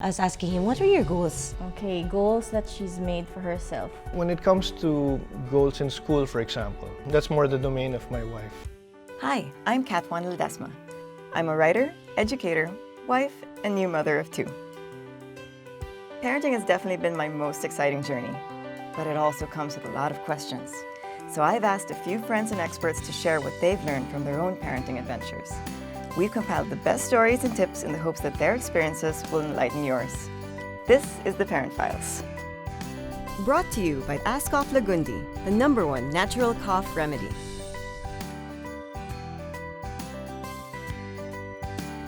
I was asking him, what are your goals? Okay, goals that she's made for herself. When it comes to goals in school, for example, that's more the domain of my wife. Hi, I'm Kathwan Ledesma. I'm a writer, educator, wife, and new mother of two. Parenting has definitely been my most exciting journey, but it also comes with a lot of questions. So I've asked a few friends and experts to share what they've learned from their own parenting adventures. We've compiled the best stories and tips in the hopes that their experiences will enlighten yours. This is the Parent Files. Brought to you by Ask Off Lagundi, the #1 natural cough remedy.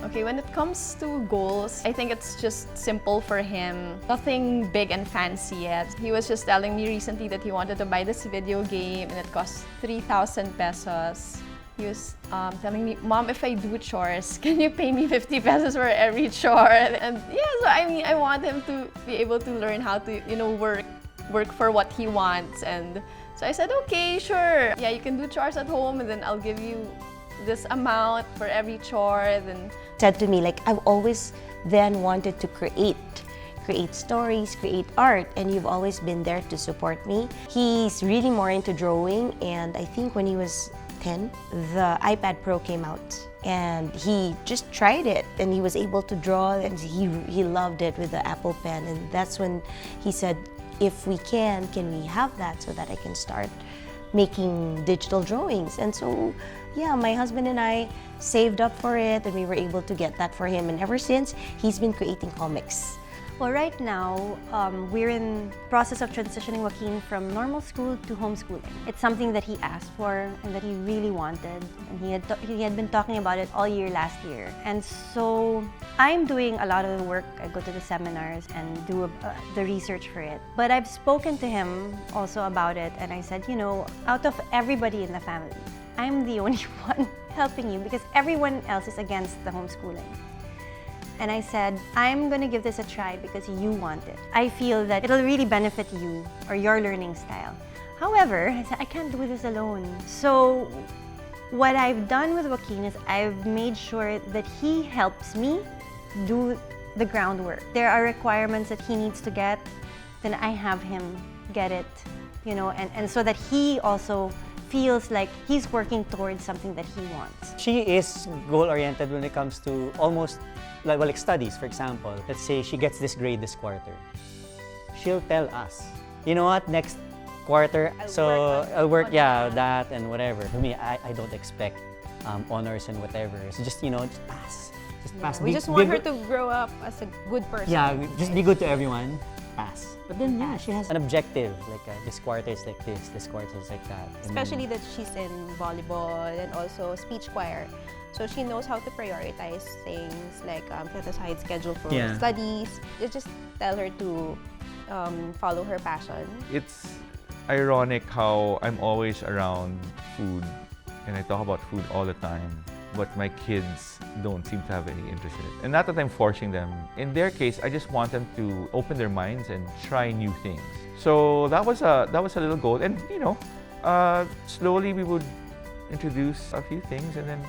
Okay, when it comes to goals, I think it's just simple for him. Nothing big and fancy yet. He was just telling me recently that he wanted to buy this video game and it costs 3,000 pesos. He was telling me, Mom, if I do chores, can you pay me 50 pesos for every chore? And yeah, so I mean, I want him to be able to learn how to, work for what he wants. And so I said, okay, sure. Yeah, you can do chores at home and then I'll give you this amount for every chore. Then Said to me, like, I've always then wanted to create stories, create art, and you've always been there to support me. He's really more into drawing, and I think when he was 10, the iPad Pro came out and he just tried it and he was able to draw and he loved it with the Apple Pen, and that's when he said, if we can we have that so that I can start making digital drawings? And so yeah, my husband and I saved up for it and we were able to get that for him, and ever since he's been creating comics. Well, right now, we're in the process of transitioning Joaquin from normal school to homeschooling. It's something that he asked for and that he really wanted, and he had been talking about it all year last year. And so I'm doing a lot of the work. I go to the seminars and do the research for it. But I've spoken to him also about it, and I said, out of everybody in the family, I'm the only one helping you because everyone else is against the homeschooling. And I said, I'm gonna give this a try because you want it. I feel that it'll really benefit you or your learning style. However, I said, I can't do this alone. So what I've done with Joaquin is I've made sure that he helps me do the groundwork. There are requirements that he needs to get, then I have him get it, and so that he also feels like he's working towards something that he wants. She is goal-oriented when it comes to almost, like studies, for example. Let's say she gets this grade this quarter. She'll tell us, you know what, next quarter, I'll work that and whatever. For me, I don't expect honors and whatever. So just, just pass. Just pass. we just want her to grow up as a good person. Yeah, just be good to everyone, pass. But then, she has an objective, like this quarter is like this quarter is like that. Especially that she's in volleyball and also speech choir. So she knows how to prioritize things like set aside schedule for studies. You just tell her to follow her passion. It's ironic how I'm always around food and I talk about food all the time, but my kids don't seem to have any interest in it. And not that I'm forcing them. In their case, I just want them to open their minds and try new things. So that was a little goal. And slowly we would introduce a few things and then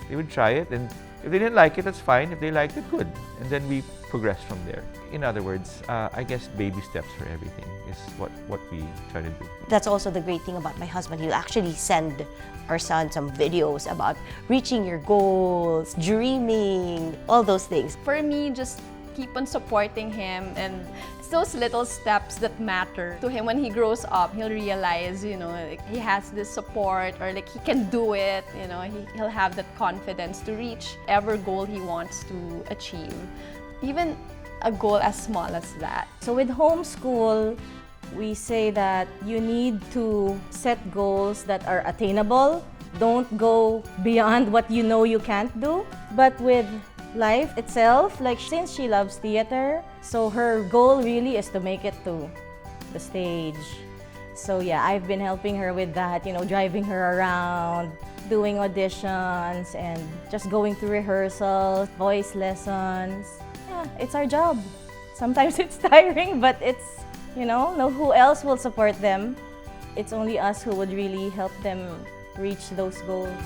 they would try it, and if they didn't like it, that's fine. If they liked it, good. And then we progress from there. In other words, I guess baby steps for everything is what we try to do. That's also the great thing about my husband. He'll actually send our son some videos about reaching your goals, dreaming, all those things. For me, just keep on supporting him, and it's those little steps that matter to him. When he grows up, he'll realize, like he has this support, or like he can do it, he'll have that confidence to reach whatever goal he wants to achieve, even a goal as small as that. So with homeschool, we say that you need to set goals that are attainable. Don't go beyond what you know you can't do. But with life itself, like since she loves theater, so her goal really is to make it to the stage. So yeah, I've been helping her with that, driving her around, doing auditions, and just going through rehearsals, voice lessons. Yeah, it's our job. Sometimes it's tiring, but it's, no who else will support them. It's only us who would really help them reach those goals.